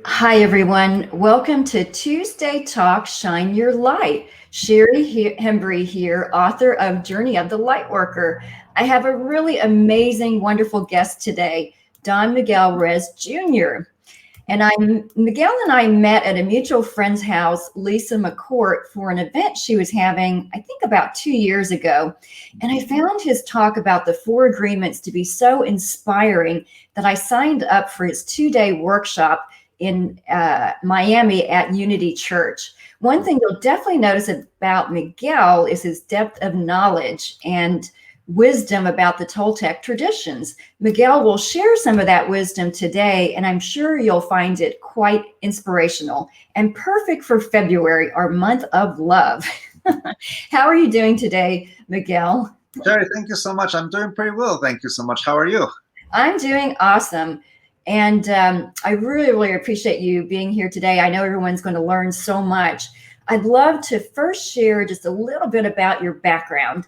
Hi, everyone. Welcome to Tuesday Talk Shine Your Light. Shari Hembry here, author of Journey of the Lightworker. I have a really amazing, wonderful guest today, Don Miguel Ruiz Jr. Miguel and I met at a mutual friend's house, Lisa McCourt, for an event she was having, I think about 2 years ago. And I found his talk about the four agreements to be so inspiring that I signed up for his 2-day workshop in Miami at Unity Church. One thing you'll definitely notice about Miguel is his depth of knowledge and wisdom about the Toltec traditions. Miguel will share some of that wisdom today, and I'm sure you'll find it quite inspirational and perfect for February, our month of love. How are you doing today, Miguel? Shari, thank you so much. I'm doing pretty well. Thank you so much. How are you? I'm doing awesome. And I really appreciate you being here today. I know everyone's going to learn so much. I'd love to first share just a little bit about your background.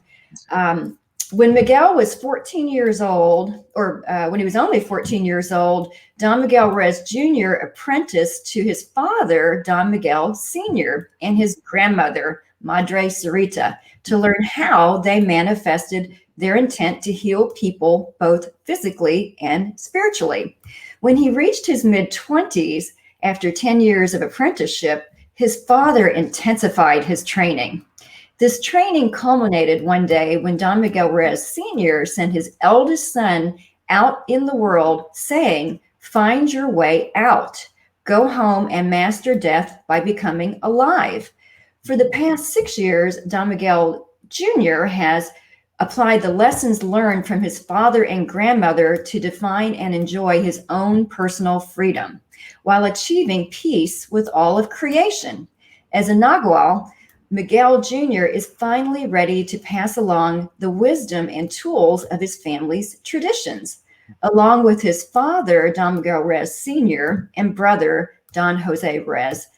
When Miguel was 14 years old, or when he was only 14 years old, Don Miguel Ruiz Jr. apprenticed to his father, Don Miguel Sr., and his grandmother, Madre Sarita, to learn how they manifested their intent to heal people both physically and spiritually. When he reached his mid-20s, after 10 years of apprenticeship, his father intensified his training. This training culminated one day when Don Miguel Ruiz Sr. sent his eldest son out in the world saying, "Find your way out. Go home and master death by becoming alive." For the past 6 years, Don Miguel Jr. has applied the lessons learned from his father and grandmother to define and enjoy his own personal freedom while achieving peace with all of creation. As a Nagual, Miguel Jr. is finally ready to pass along the wisdom and tools of his family's traditions. Along with his father, Don Miguel Ruiz Sr., and brother, Don Jose Ruiz,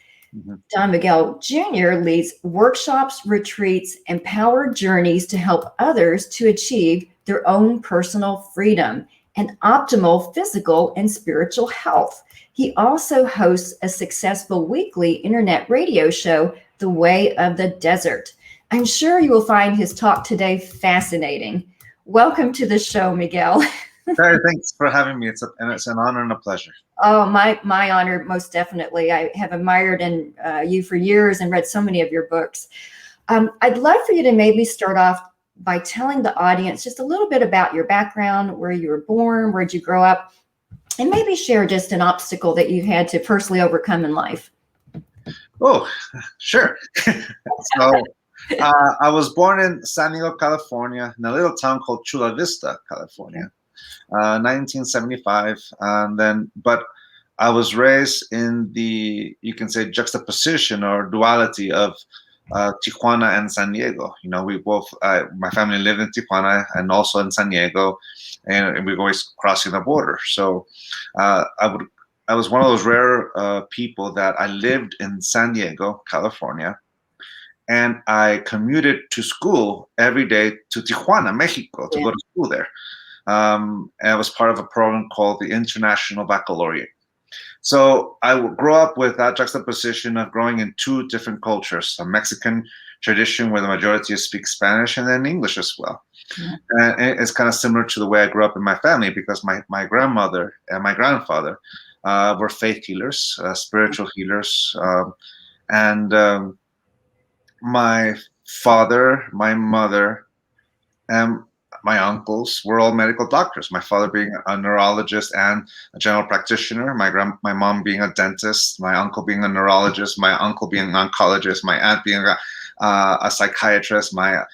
Don Miguel Jr. leads workshops, retreats, and power journeys to help others to achieve their own personal freedom and optimal physical and spiritual health. He also hosts a successful weekly internet radio show, The Way of the Desert. I'm sure you will find his talk today fascinating. Welcome to the show, Miguel. Shari, thanks for having me. It's an honor and a pleasure. Oh, my honor, most definitely. I have admired you for years and read so many of your books. I'd love for you to maybe start off by telling the audience just a little bit about your background, where you were born, where'd you grow up, and maybe share just an obstacle that you've had to personally overcome in life. Oh, sure. So I was born in San Diego, California, in a little town called Chula Vista, California, 1975. But I was raised in the, you can say, juxtaposition or duality of Tijuana and San Diego. You know, we both, my family lived in Tijuana and also in San Diego, and we were always crossing the border. So I was one of those rare people that I lived in San Diego, California, and I commuted to school every day to Tijuana, Mexico, to go to school there. And I was part of a program called the International Baccalaureate. So I grew up with that juxtaposition of growing in two different cultures, a Mexican tradition where the majority speak Spanish and then English as well. And it's kind of similar to the way I grew up in my family because my grandmother and my grandfather were faith healers, spiritual healers. My father, my mother, and my uncles were all medical doctors. My father being a neurologist and a general practitioner, my mom being a dentist, my uncle being a neurologist, my uncle being an oncologist, my aunt being a psychiatrist, my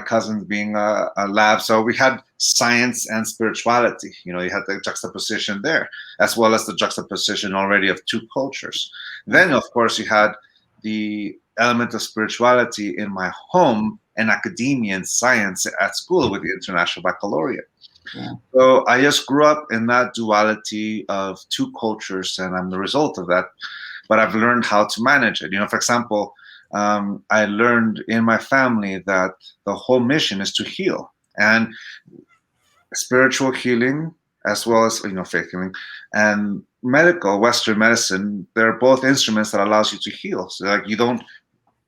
cousin being a lab. So we had science and spirituality. You know, you had the juxtaposition there, as well as the juxtaposition already of two cultures. Then, of course, you had the element of spirituality in my home and academia and science at school with the International Baccalaureate. So I just grew up in that duality of two cultures, and I'm the result of that. But I've learned how to manage it. You know, for example, I learned in my family that the whole mission is to heal, and spiritual healing as well as faith healing, and medical Western medicine, they're both instruments that allows you to heal. So like you don't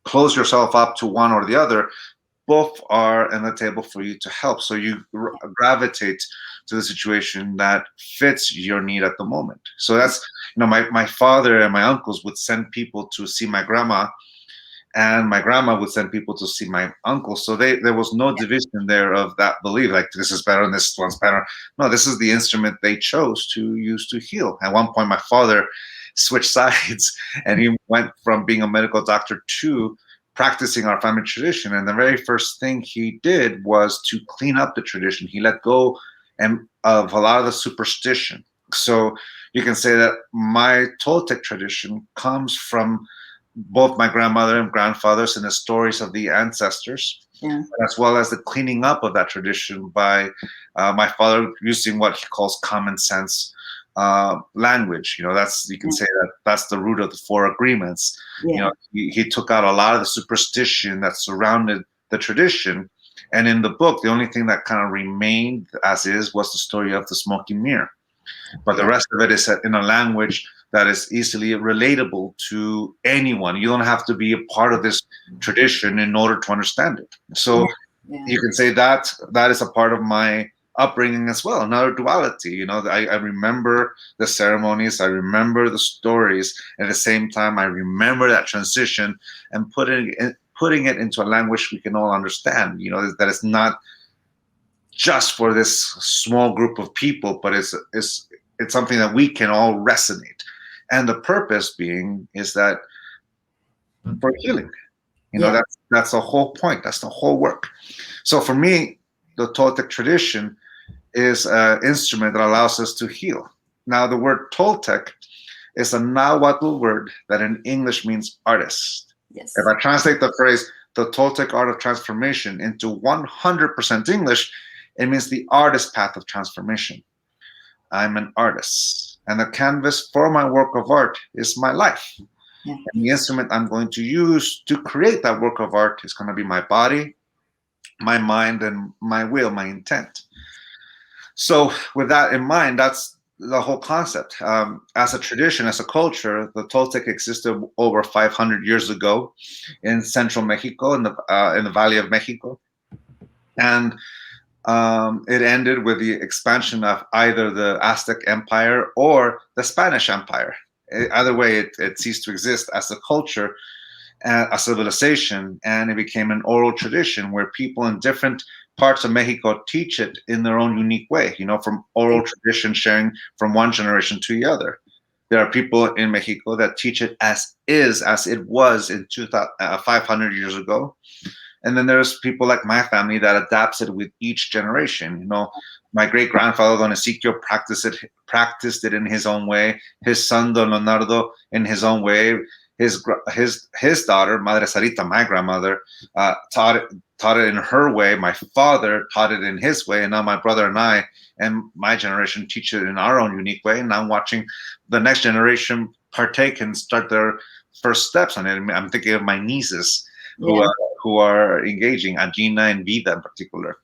close yourself up to one or the other. Both are on the table for you to help. So you gravitate to the situation that fits your need at the moment. So that's, my father and my uncles would send people to see my grandma, and my grandma would send people to see my uncle. So there was no division there of that belief, like this is better and this one's better. No, this is the instrument they chose to use to heal. At one point, my father switched sides and he went from being a medical doctor to practicing our family tradition. And the very first thing he did was to clean up the tradition. He let go of a lot of the superstition. So you can say that my Toltec tradition comes from both my grandmother and grandfathers and the stories of the ancestors, as well as the cleaning up of that tradition by my father using what he calls common sense language. You can say that's the root of the four agreements. He took out a lot of the superstition that surrounded the tradition, and in the book, the only thing that kind of remained as is was the story of the smoking mirror. But the rest of it is in a language that is easily relatable to anyone. You don't have to be a part of this tradition in order to understand it. So you can say that is a part of my upbringing as well. Another duality, I remember the ceremonies, I remember the stories, and at the same time, I remember that transition and putting it into a language we can all understand. That it's not just for this small group of people, but it's something that we can all resonate. And the purpose being is that for healing, that's the whole point. That's the whole work. So for me, the Toltec tradition is an instrument that allows us to heal. Now, the word Toltec is a Nahuatl word that in English means artist. Yes. If I translate the phrase, the Toltec art of transformation, into 100% English, it means the artist path of transformation. I'm an artist, and the canvas for my work of art is my life. And the instrument I'm going to use to create that work of art is going to be my body, my mind, and my will, my intent. So with that in mind, that's the whole concept. As a tradition, as a culture, the Toltec existed over 500 years ago in central Mexico, in the Valley of Mexico. And it ended with the expansion of either the Aztec Empire or the Spanish Empire. Either way, it ceased to exist as a culture, a civilization, and it became an oral tradition where people in different parts of Mexico teach it in their own unique way, from oral tradition sharing from one generation to the other. There are people in Mexico that teach it as it was in 500 years ago. And then there's people like my family that adapts it with each generation. My great grandfather Don Ezequiel practiced it in his own way. His son Don Leonardo in his own way. His daughter Madre Sarita, my grandmother, taught it in her way. My father taught it in his way, and now my brother and I and my generation teach it in our own unique way. And now I'm watching the next generation partake and start their first steps on it. I'm thinking of my nieces who are engaging, Agina and Vida in particular.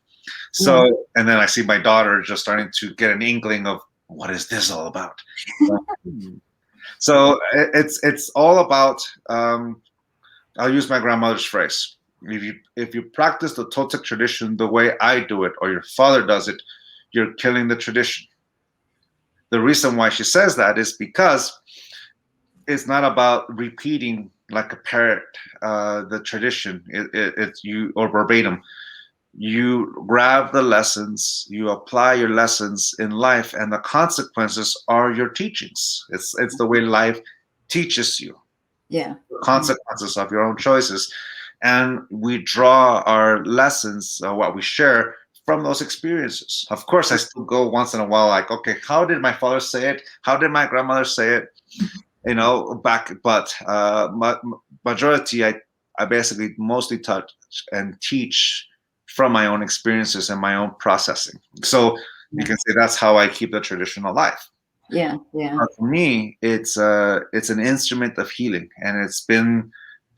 So, and then I see my daughter just starting to get an inkling of what is this all about. So it's all about. I'll use my grandmother's phrase. If you practice the Toltec tradition the way I do it, or your father does it, you're killing the tradition. The reason why she says that is because it's not about repeating like a parrot the tradition. It's you or verbatim. You grab the lessons, you apply your lessons in life, and the consequences are your teachings. It's the way life teaches you. The consequences of your own choices. And we draw our lessons, what we share, from those experiences. Of course, I still go once in a while like, okay, how did my father say it? How did my grandmother say it? Back, but majority, I basically mostly touch and teach from my own experiences and my own processing. So you can say that's how I keep the tradition alive. But for me, it's an instrument of healing, and it's been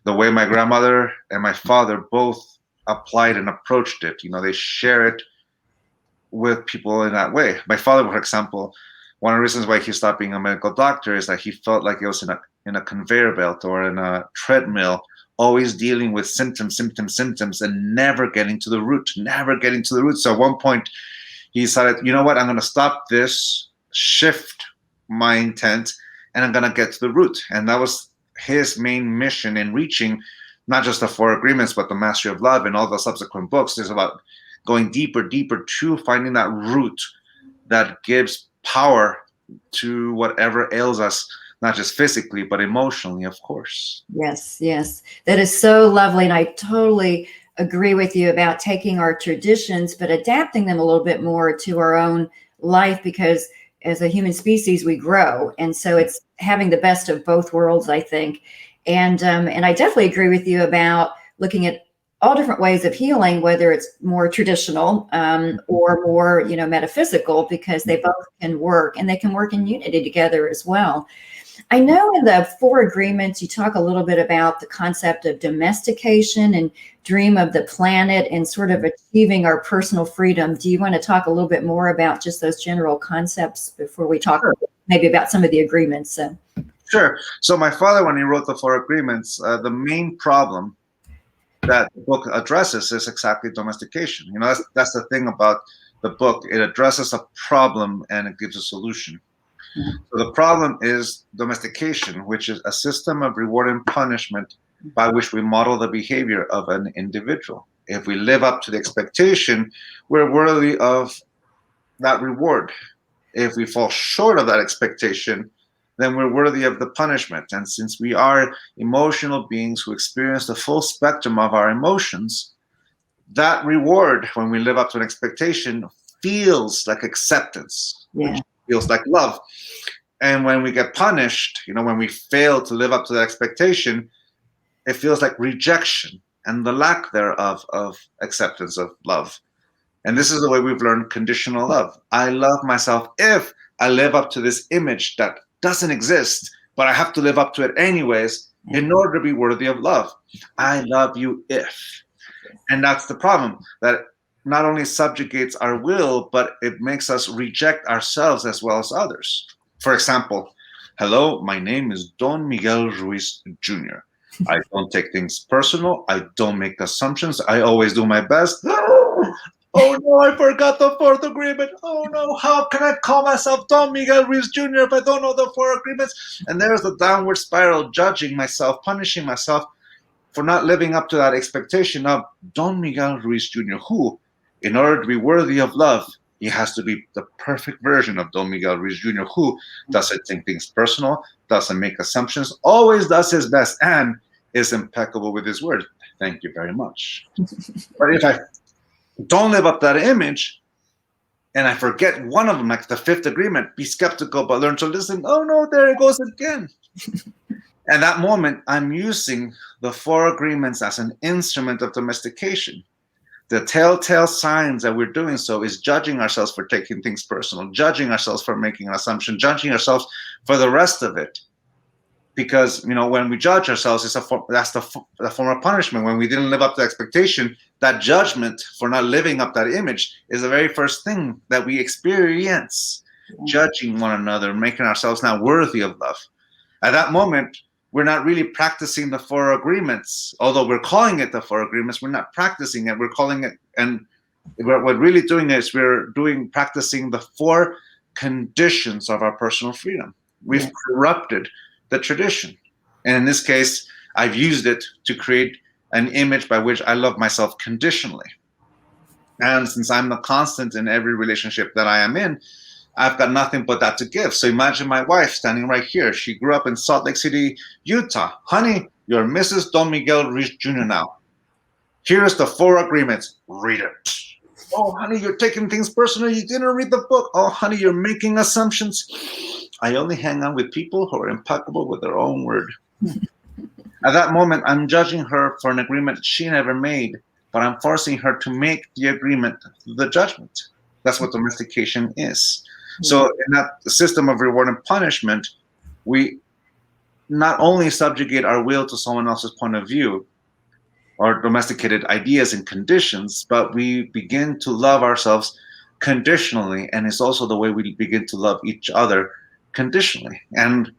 the way my grandmother and my father both applied and approached it. They share it with people in that way. My father, for example, One of the reasons why he stopped being a medical doctor is that he felt like he was in a conveyor belt or in a treadmill, always dealing with symptoms, symptoms, symptoms, and never getting to the root, never getting to the root. So at one point, he decided, you know what, I'm going to stop this, shift my intent, and I'm going to get to the root. And that was his main mission in reaching not just the Four Agreements, but the Mastery of Love and all the subsequent books. Is about going deeper, deeper to finding that root that gives power to whatever ails us, not just physically, but emotionally, of course. Yes, yes. That is so lovely. And I totally agree with you about taking our traditions, but adapting them a little bit more to our own life, because as a human species, we grow. And so it's having the best of both worlds, I think. And I definitely agree with you about looking at all different ways of healing, whether it's more traditional or more, metaphysical, because they both can work, and they can work in unity together as well. I know in the Four Agreements, you talk a little bit about the concept of domestication and dream of the planet and sort of achieving our personal freedom. Do you want to talk a little bit more about just those general concepts before we talk maybe about some of the agreements? Sure. So my father, when he wrote the Four Agreements, the main problem that the book addresses is exactly domestication. That's the thing about the book. It addresses a problem and it gives a solution. So the problem is domestication, which is a system of reward and punishment by which we model the behavior of an individual. If we live up to the expectation, we're worthy of that reward. If we fall short of that expectation, then we're worthy of the punishment. And since we are emotional beings who experience the full spectrum of our emotions, that reward, when we live up to an expectation, feels like acceptance, which feels like love. And when we get punished, when we fail to live up to the expectation, it feels like rejection and the lack thereof of acceptance of love. And this is the way we've learned conditional love. I love myself if I live up to this image that doesn't exist, but I have to live up to it anyways in order to be worthy of love. I love you if. And that's the problem, that not only subjugates our will, but it makes us reject ourselves as well as others. For example, hello, my name is Don Miguel Ruiz Jr. I don't take things personal. I don't make assumptions. I always do my best. Oh no, I forgot the Fourth Agreement. Oh no, how can I call myself Don Miguel Ruiz Jr. if I don't know the Four Agreements? And there's the downward spiral, judging myself, punishing myself for not living up to that expectation of Don Miguel Ruiz Jr., who, in order to be worthy of love, he has to be the perfect version of Don Miguel Ruiz Jr., who doesn't take things personal, doesn't make assumptions, always does his best, and is impeccable with his word. Thank you very much. But if I don't live up to that image, and I forget one of them, like the Fifth Agreement, be skeptical but learn to listen. Oh no, there it goes again. At that moment, I'm using the Four Agreements as an instrument of domestication. The telltale signs that we're doing so is judging ourselves for taking things personal, judging ourselves for making an assumption, judging ourselves for the rest of it. Because when we judge ourselves, that's the form of punishment. When we didn't live up to expectation, that judgment for not living up that image is the very first thing that we experience, judging one another, making ourselves not worthy of love. At that moment, we're not really practicing the Four Agreements. Although we're calling it the Four Agreements, we're not practicing it. We're calling it, and what we're really doing is practicing the four conditions of our personal freedom. We've corrupted the tradition. And in this case, I've used it to create an image by which I love myself conditionally. And since I'm the constant in every relationship that I am in, I've got nothing but that to give. So imagine my wife standing right here. She grew up in Salt Lake City, Utah. Honey, you're Mrs. Don Miguel Ruiz Jr. now. Here's the Four Agreements. Read it. Oh, honey, you're taking things personal. You didn't read the book. Oh, honey, you're making assumptions. I only hang out with people who are impeccable with their own word. At that moment, I'm judging her for an agreement she never made, but I'm forcing her to make the agreement the judgment. That's what domestication is. So in that system of reward and punishment, we not only subjugate our will to someone else's point of view or domesticated ideas and conditions, but we begin to love ourselves conditionally, and it's also the way we begin to love each other conditionally. And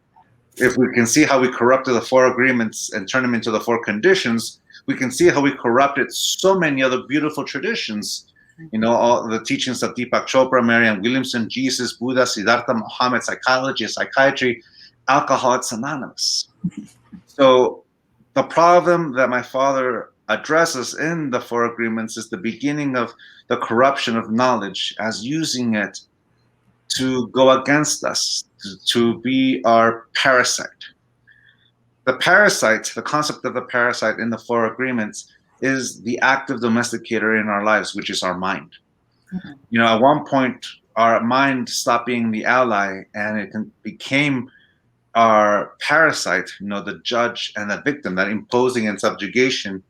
if we can see how we corrupted the four agreements and turn them into the four conditions, we can see how we corrupted so many other beautiful traditions. You know, all the teachings of Deepak Chopra, Marianne Williamson, Jesus, Buddha, Siddhartha, Muhammad, psychology, psychiatry, Alcoholics Anonymous. So the problem that my father addresses in the four agreements is the beginning of the corruption of knowledge as using it to go against us, to be our parasite. The parasite, the concept of the parasite in the four agreements is the active domesticator in our lives, which is our mind. Mm-hmm. You know, at one point, our mind stopped being the ally and it became our parasite, you know, the judge and the victim, that imposing and subjugation,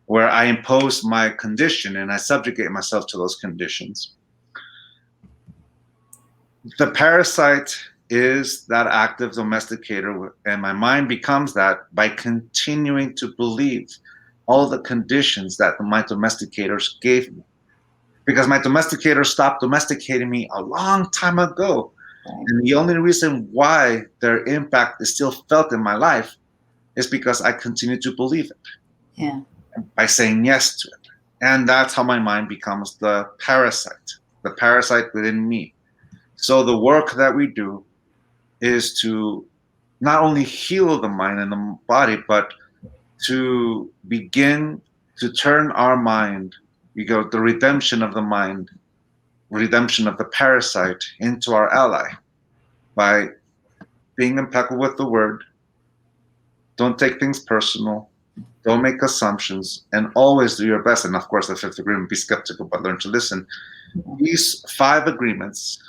where I impose my condition and I subjugate myself to those conditions. The parasite is that active domesticator, and my mind becomes that by continuing to believe all the conditions that my domesticators gave me. Because my domesticators stopped domesticating me a long time ago. And the only reason why their impact is still felt in my life is because I continue to believe it. Yeah. By saying yes to it. And that's how my mind becomes the parasite within me. So the work that we do is to not only heal the mind and the body, but to begin to turn our mind, the redemption of the mind, redemption of the parasite into our ally by being impeccable with the word. Don't take things personal. Don't make assumptions, and always do your best. And of course, the fifth agreement, be skeptical, but learn to listen. These 5 agreements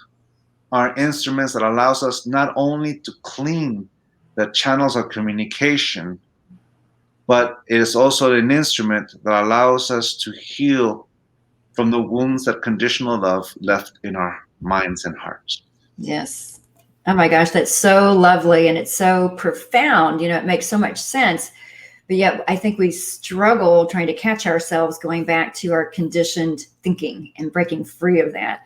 are instruments that allows us not only to clean the channels of communication, but it is also an instrument that allows us to heal from the wounds that conditional love left in our minds and hearts. Yes. Oh my gosh, that's so lovely. And it's so profound. You know, it makes so much sense. But yet I think we struggle trying to catch ourselves going back to our conditioned thinking and breaking free of that.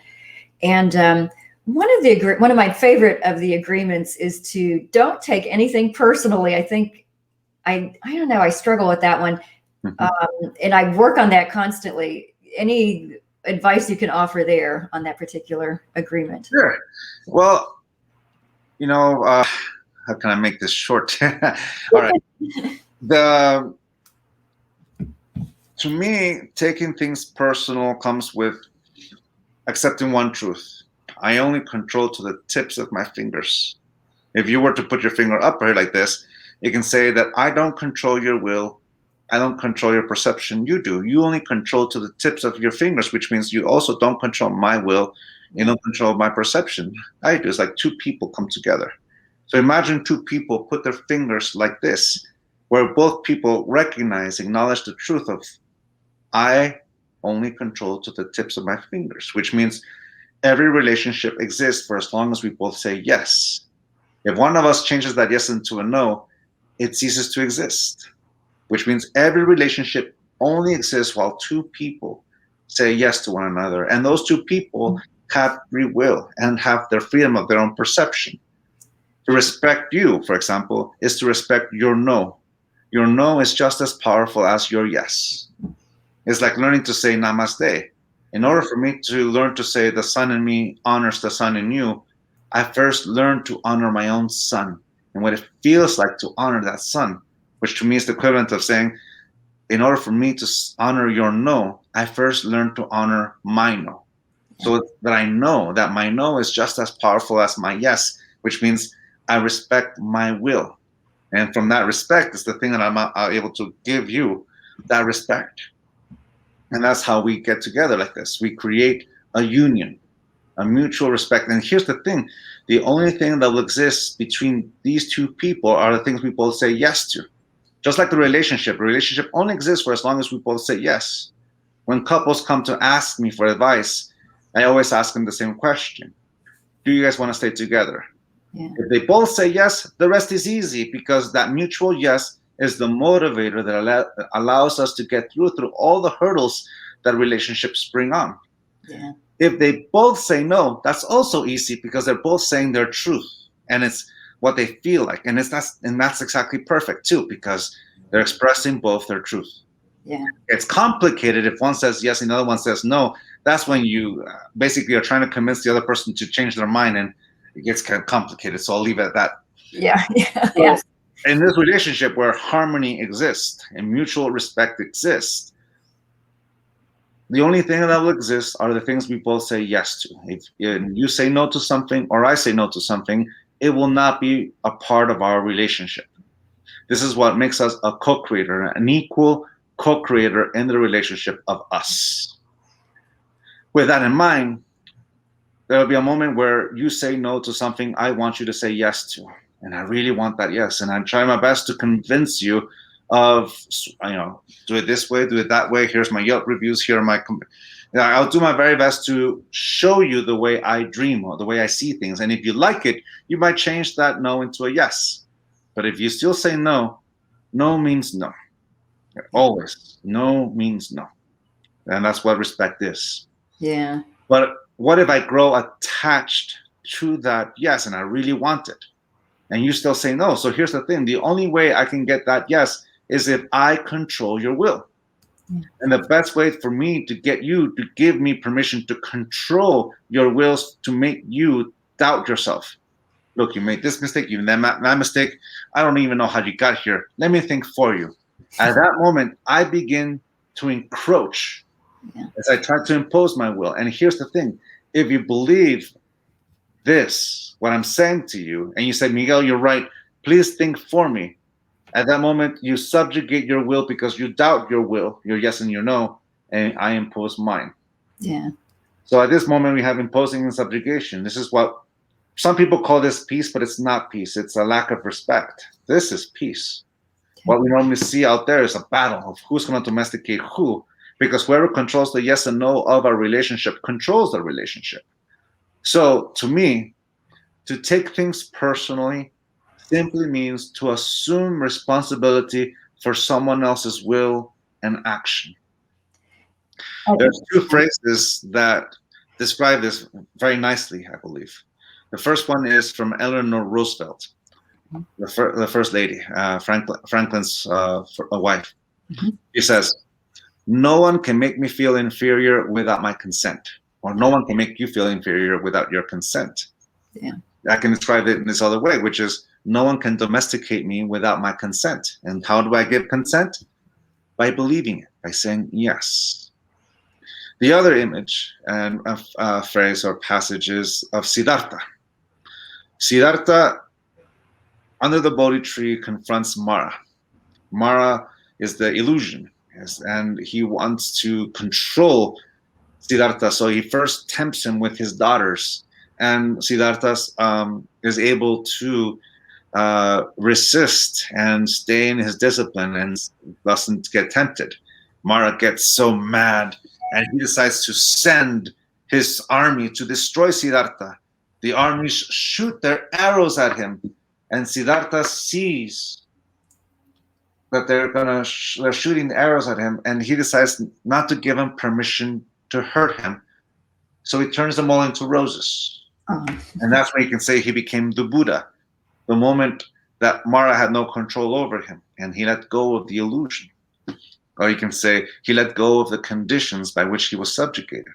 And one of my favorite of the agreements is to don't take anything personally. I think I don't know. I struggle with that one. Mm-hmm. And I work on that constantly. Any advice you can offer there on that particular agreement? Sure. Well, you know, how can I make this short? All right. To me, taking things personal comes with accepting one truth. I only control to the tips of my fingers. If you were to put your finger up here like this, it can say that I don't control your will. I don't control your perception. You do. You only control to the tips of your fingers, which means you also don't control my will. You don't control my perception. I do. It's like 2 people come together. So imagine 2 people put their fingers like this, where both people acknowledge the truth of I only control to the tips of my fingers, which means every relationship exists for as long as we both say yes. If one of us changes that yes into a no, it ceases to exist, which means every relationship only exists while 2 people say yes to one another. And those 2 people have free will and have their freedom of their own perception. To respect you, for example, is to respect your no. Your no is just as powerful as your yes. It's like learning to say namaste. In order for me to learn to say the sun in me honors the sun in you, I first learned to honor my own sun and what it feels like to honor that sun, which to me is the equivalent of saying, in order for me to honor your no, I first learned to honor my no. So that I know that my no is just as powerful as my yes, which means I respect my will. And from that respect is the thing that I'm able to give you, that respect. And that's how we get together like this. We create a union, a mutual respect. And here's the thing. The only thing that will exist between these 2 people are the things we both say yes to. Just like the relationship only exists for as long as we both say yes. When couples come to ask me for advice, I always ask them the same question. Do you guys want to stay together? Yeah. If they both say yes, the rest is easy because that mutual yes is the motivator that allows us to get through all the hurdles that relationships bring on. Yeah. If they both say no, that's also easy because they're both saying their truth and it's what they feel like. And that's exactly perfect too, because they're expressing both their truth. Yeah. It's complicated if one says yes and the other one says no. That's when you basically are trying to convince the other person to change their mind, and it gets kind of complicated. So I'll leave it at that. Yeah. Yeah. So, Yes. in this relationship where harmony exists and mutual respect exists, the only thing that will exist are the things we both say yes to. If you say no to something or I say no to something, it will not be a part of our relationship. This is what makes us a co-creator, an equal co-creator in the relationship of us. With that in mind, there will be a moment where you say no to something I want you to say yes to. And I really want that yes. And I'm trying my best to convince you of, do it this way, do it that way. Here's my Yelp reviews. Here are my, I'll do my very best to show you the way I dream or the way I see things. And if you like it, you might change that no into a yes. But if you still say no, no means no. Always. No means no. And that's what respect is. Yeah. But what if I grow attached to that yes and I really want it? And you still say no. So here's the thing. The only way I can get that yes is if I control your will. And the best way for me to get you to give me permission to control your wills to make you doubt yourself. Look, you made this mistake, you made that mistake. I don't even know how you got here. Let me think for you. At that moment, I begin to encroach as I try to impose my will. And here's the thing. If you believe this, what I'm saying to you, and you say, Miguel, you're right, please think for me. At that moment, you subjugate your will because you doubt your will, your yes and your no, and I impose mine. Yeah. So at this moment, we have imposing and subjugation. This is what some people call this peace, but it's not peace. It's a lack of respect. This is peace. What we normally see out there is a battle of who's going to domesticate who, because whoever controls the yes and no of a relationship controls the relationship. So to me, to take things personally simply means to assume responsibility for someone else's will and action. There's two phrases that describe this very nicely, I believe. The first one is from Eleanor Roosevelt, the first lady, Franklin's wife. She says, no one can make me feel inferior without my consent, or no one can make you feel inferior without your consent. Yeah. I can describe it in this other way, which is no one can domesticate me without my consent. And how do I give consent? By believing it, by saying yes. The other image and phrase or passage is of Siddhartha. Siddhartha, under the Bodhi tree, confronts Mara. Mara is the illusion, and he wants to control Siddhartha. So he first tempts him with his daughters, and Siddhartha is able to resist and stay in his discipline and doesn't get tempted. Mara gets so mad, and he decides to send his army to destroy Siddhartha. The armies shoot their arrows at him, and Siddhartha sees that they're shooting the arrows at him, and he decides not to give them permission to hurt him. So he turns them all into roses. And that's when you can say he became the Buddha, the moment that Mara had no control over him, and he let go of the illusion. Or you can say he let go of the conditions by which he was subjugated.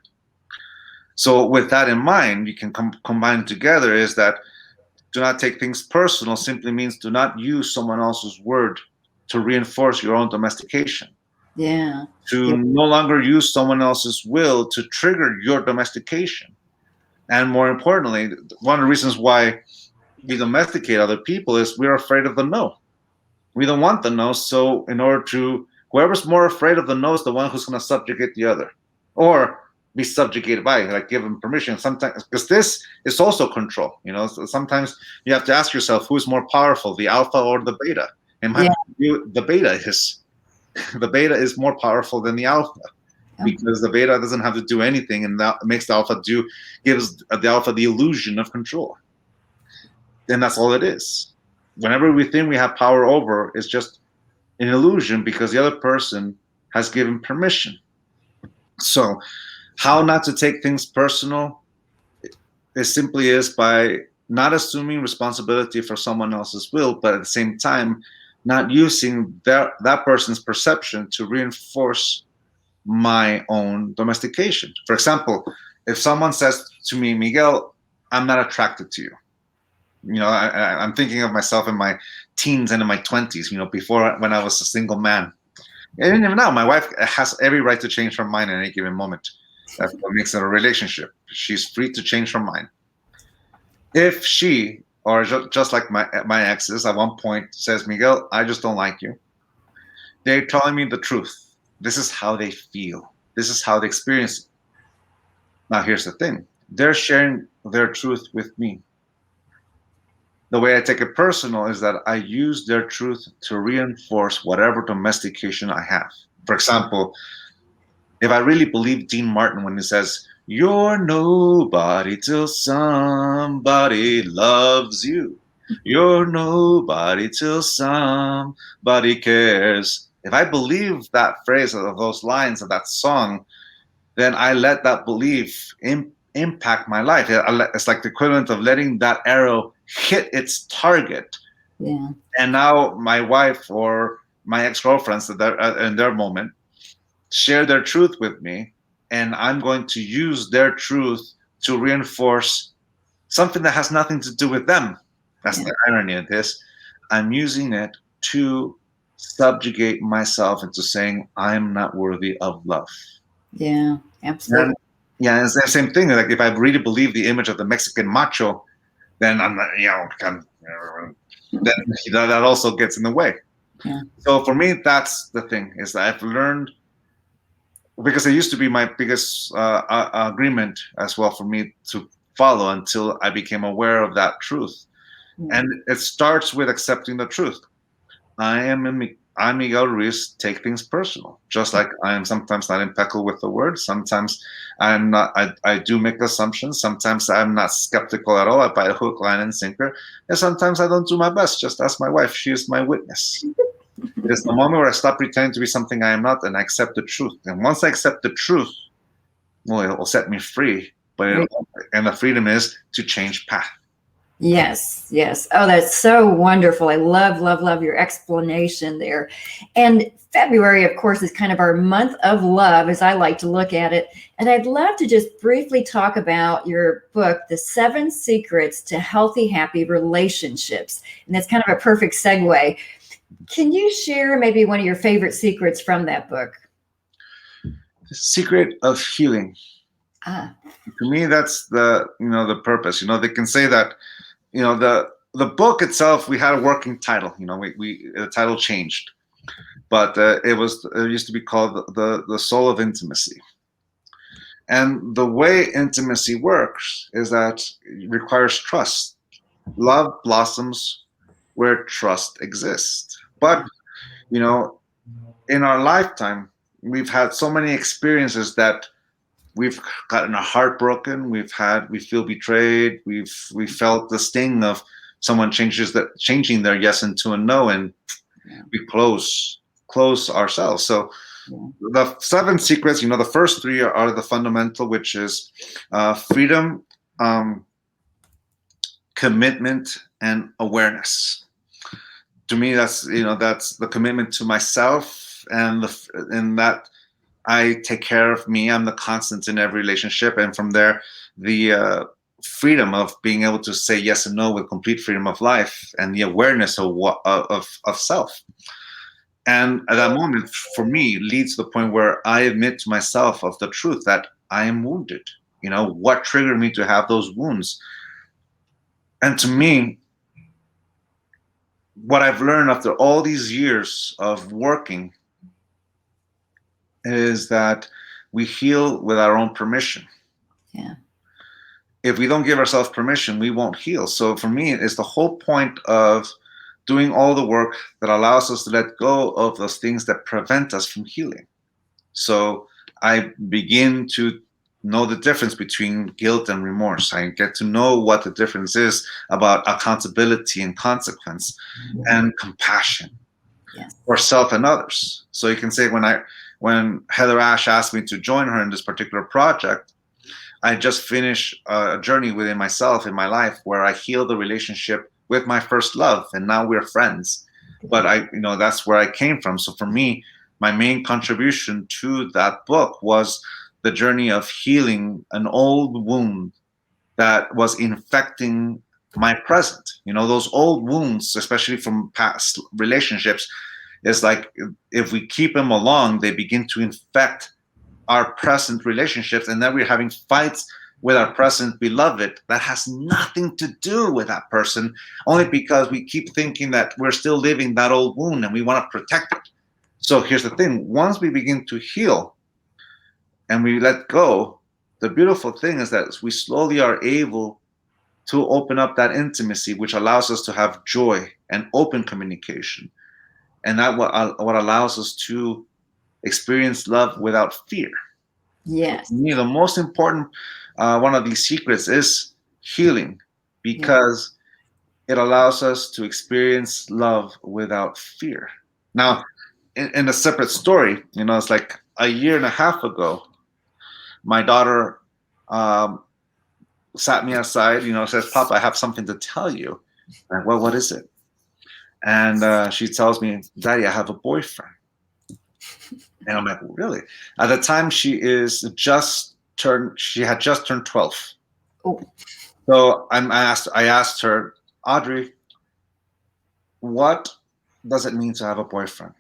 So with that in mind, you can combine together is that do not take things personal simply means do not use someone else's word to reinforce your own domestication. Yeah. To no longer use someone else's will to trigger your domestication. And more importantly, one of the reasons why we domesticate other people is we're afraid of the no. We don't want the no, so in order to, whoever's more afraid of the no is the one who's going to subjugate the other. Or be subjugated by, like give them permission. Sometimes, because this is also control. So sometimes you have to ask yourself who's more powerful, the alpha or the beta. In my view, the beta is more powerful than the alpha, because the beta doesn't have to do anything, and that makes the alpha gives the alpha the illusion of control. And that's all it is. Whenever we think we have power over, it's just an illusion because the other person has given permission. So How not to take things personal? It simply is by not assuming responsibility for someone else's will, but at the same time, not using that person's perception to reinforce my own domestication. For example, if someone says to me, Miguel, I'm not attracted to you. I'm thinking of myself in my teens and in my 20s, before when I was a single man. And even now, my wife has every right to change her mind at any given moment. That's what makes it a relationship. She's free to change her mind. If she, or just like my exes, at one point says, Miguel, I just don't like you, they're telling me the truth. This is how they feel. This is how they experience it. Now, here's the thing. They're sharing their truth with me. The way I take it personal is that I use their truth to reinforce whatever domestication I have. For example, if I really believe Dean Martin when he says, you're nobody till somebody loves you. You're nobody till somebody cares. If I believe that phrase of those lines of that song, then I let that belief impact my life. It's like the equivalent of letting that arrow hit its target. Yeah. And now my wife or my ex-girlfriends in their moment share their truth with me, and I'm going to use their truth to reinforce something that has nothing to do with them. That's the irony of this. I'm using it to subjugate myself into saying I'm not worthy of love. Yeah, absolutely. And it's the same thing. Like if I really believe the image of the Mexican macho, then I'm not, then that also gets in the way. Yeah. So for me, that's the thing, is that I've learned, because it used to be my biggest agreement as well for me to follow until I became aware of that truth. Yeah. And it starts with accepting the truth. I'm Miguel Ruiz, take things personal. Just like I am sometimes not impeccable with the word. Sometimes I'm not. I do make assumptions. Sometimes I'm not skeptical at all. I buy a hook, line, and sinker. And sometimes I don't do my best. Just ask my wife. She is my witness. It is the moment where I stop pretending to be something I am not, and I accept the truth. And once I accept the truth, well, it will set me free. And the freedom is to change path. Yes, yes. Oh, that's so wonderful. I love your explanation there. And February, of course, is kind of our month of love, as I like to look at it. And I'd love to just briefly talk about your book, The 7 Secrets to Healthy, Happy Relationships. And that's kind of a perfect segue. Can you share maybe one of your favorite secrets from that book? The secret of healing. To me, that's the purpose. They can say that, the book itself, we had a working title. The title changed, but it used to be called the Soul of Intimacy. And the way intimacy works is that it requires trust. Love blossoms where trust exists. But in our lifetime, we've had so many experiences that we've gotten our heart broken. We feel betrayed. We felt the sting of someone changing their yes into a no, and we close ourselves. So the 7 secrets, the first 3 are the fundamental, which is freedom, commitment, and awareness. To me, that's the commitment to myself, and that I take care of me. I'm the constant in every relationship, and from there, the freedom of being able to say yes and no with complete freedom of life, and the awareness of self. And at that moment, for me, leads to the point where I admit to myself of the truth that I am wounded. What triggered me to have those wounds? And to me, what I've learned after all these years of working is that we heal with our own permission. Yeah. If we don't give ourselves permission, we won't heal. So for me, it's the whole point of doing all the work that allows us to let go of those things that prevent us from healing. So I begin to know the difference between guilt and remorse. I get to know what the difference is about accountability and consequence and compassion for self and others. So you can say, when when Heather Ash asked me to join her in this particular project, I just finished a journey within myself in my life where I healed the relationship with my first love, and now we're friends. But that's where I came from. So for me, my main contribution to that book was the journey of healing an old wound that was infecting my present. Those old wounds, especially from past relationships, is like if we keep them along, they begin to infect our present relationships, and then we're having fights with our present beloved that has nothing to do with that person, only because we keep thinking that we're still living that old wound and we want to protect it. So here's the thing: once we begin to heal and we let go, the beautiful thing is that we slowly are able to open up that intimacy, which allows us to have joy and open communication, and that what allows us to experience love without fear. Yes. For me, the most important one of these secrets is healing, because it allows us to experience love without fear. Now, in a separate story, it's like a year and a half ago, my daughter sat me aside, says, "Papa, I have something to tell you." I'm like, "Well, what is it?" And she tells me, "Daddy, I have a boyfriend." And I'm like, "Really?" At the time, she had just turned 12. Oh. So I asked her, "Audrey, what does it mean to have a boyfriend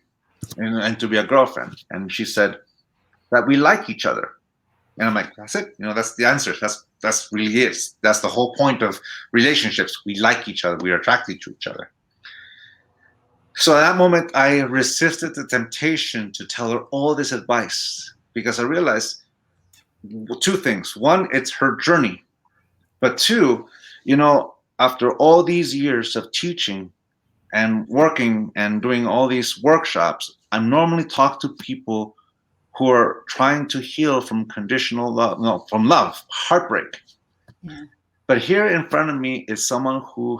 and to be a girlfriend?" And she said that we like each other. And I'm like, "That's it. That's the answer. That's really it. That's the whole point of relationships. We like each other. We are attracted to each other." So at that moment, I resisted the temptation to tell her all this advice, because I realized two things. One, it's her journey. But two, after all these years of teaching and working and doing all these workshops, I normally talk to people who are trying to heal from conditional love, no, from love, heartbreak. Yeah. But here in front of me is someone who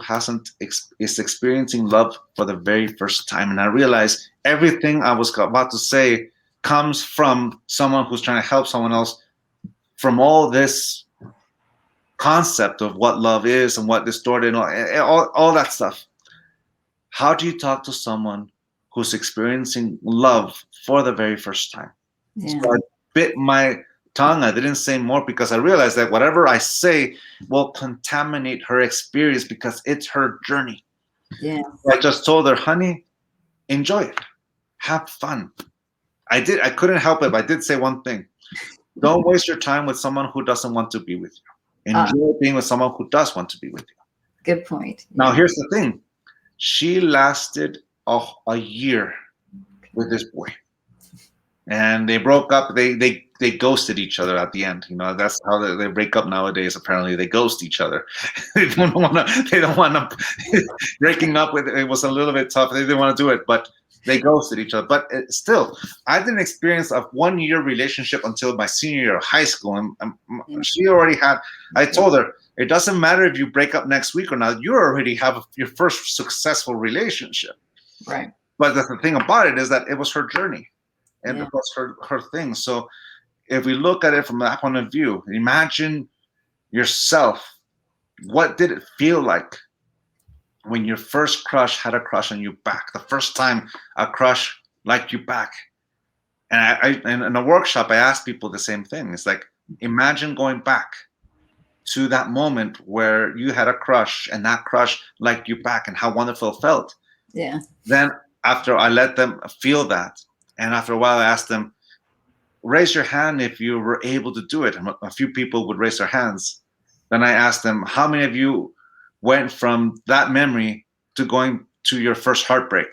is experiencing love for the very first time. And I realized everything I was about to say comes from someone who's trying to help someone else from all this concept of what love is and what distorted, all that stuff. How do you talk to someone who's experiencing love for the very first time? Yeah. So I bit my tongue. I didn't say more, because I realized that whatever I say will contaminate her experience, because it's her journey. Yeah. So I just told her, "Honey, enjoy it. Have fun." I couldn't help it, but I did say one thing. Don't waste your time with someone who doesn't want to be with you. Enjoy being with someone who does want to be with you. Good point. Now, here's the thing. She lasted a year with this boy. And they broke up. They ghosted each other at the end. That's how they break up nowadays. Apparently, they ghost each other. They don't want to. Breaking up with it was a little bit tough. They didn't want to do it, but they ghosted each other. But still, I didn't experience a 1-year relationship until my senior year of high school. And she already had. I told her, it doesn't matter if you break up next week or not. You already have your first successful relationship. Right. But the thing about it is that it was her journey. And Yeah. it was her thing. So if we look at it from that point of view, imagine yourself. What did it feel like when your first crush had a crush on you back? The first time a crush liked you back. And in a workshop, I asked people the same thing. It's like, imagine going back to that moment where you had a crush and that crush liked you back, and how wonderful it felt. Yeah. Then after I let them feel that, and after a while I asked them, raise your hand if you were able to do it. And a few people would raise their hands. Then I asked them, how many of you went from that memory to going to your first heartbreak?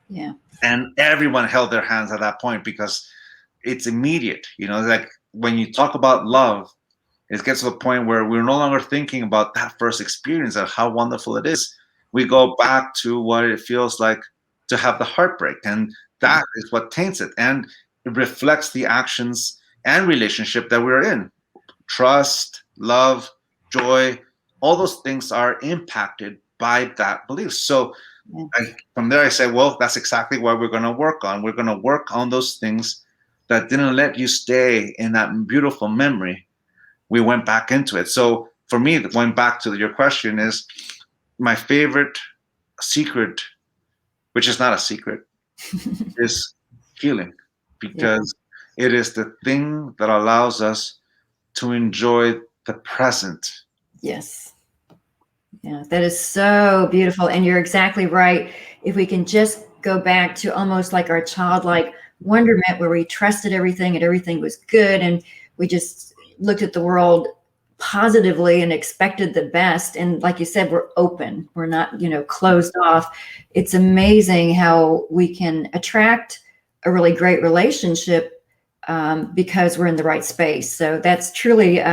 Yeah. And everyone held their hands at that point, because it's immediate. Like when you talk about love, it gets to the point where we're no longer thinking about that first experience and how wonderful it is. We go back to what it feels like to have the heartbreak, and that is what taints it, and it reflects the actions and relationship that we're in. Trust, love, joy, all those things are impacted by that belief. So from there I say, well, that's exactly what we're going to work on. We're going to work on those things that didn't let you stay in that beautiful memory, we went back into it. So for me, going back to your question, is my favorite secret, which is not a secret, is healing, Yeah. because it is the thing that allows us to enjoy the present. Yes. Yeah, that is so beautiful. And you're exactly right. If we can just go back to almost like our childlike wonderment where we trusted everything and everything was good and we just looked at the world positively and expected the best. And like you said, we're open. We're not, closed off. It's amazing how we can attract a really great relationship because we're in the right space. So that's truly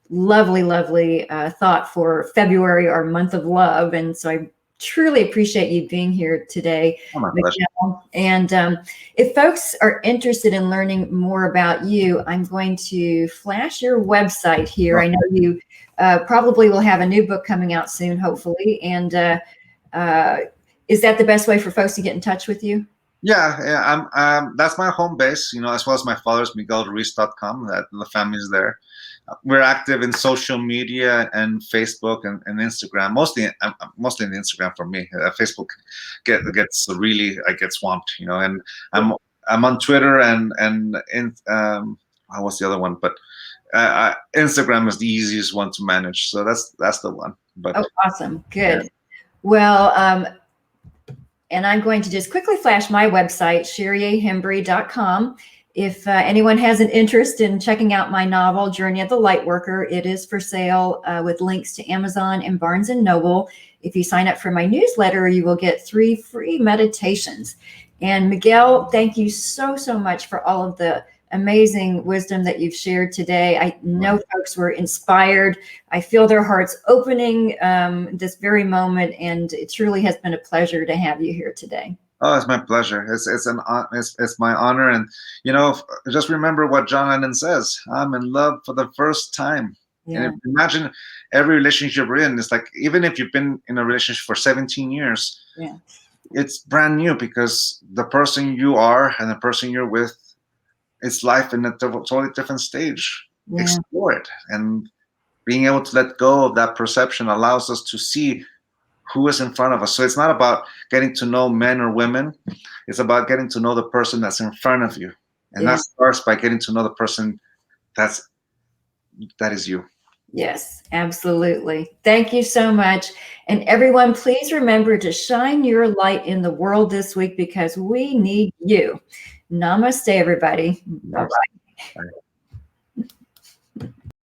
lovely, lovely thought for February, our month of love. And so I truly appreciate you being here today, Oh, my pleasure. Miguel. And if folks are interested in learning more about you, I'm going to flash your website here. I know you probably will have a new book coming out soon, hopefully. And is that the best way for folks to get in touch with you? Yeah, that's my home base, as well as my father's MiguelRuiz.com. That the family's there. We're active in social media and Facebook and Instagram. Mostly in Instagram for me. Facebook gets really, I get swamped, And I'm on Twitter and in what's the other one? But Instagram is the easiest one to manage, so that's the one. But awesome, good. Yeah. Well, and I'm going to just quickly flash my website, ShariAHembry.com. If anyone has an interest in checking out my novel, Journey of the Lightworker, it is for sale with links to Amazon and Barnes & Noble. If you sign up for my newsletter, you will get 3 free meditations. And Miguel, thank you so, so much for all of the amazing wisdom that you've shared today. I know folks were inspired. I feel their hearts opening this very moment, and it truly has been a pleasure to have you here today. Oh, it's my pleasure. It's my honor, and just remember what John Lennon says: "I'm in love for the first time." Yeah. And imagine every relationship we're in. It's like, even if you've been in a relationship for 17 years, yeah, it's brand new, because the person you are and the person you're with, it's life in a totally different stage. Yeah. Explore it, and being able to let go of that perception allows us to see who is in front of us. So it's not about getting to know men or women. It's about getting to know the person that's in front of you. And that starts by getting to know the person that is you. Yes, absolutely. Thank you so much. And everyone, please remember to shine your light in the world this week, because we need you. Namaste, everybody. Bye-bye.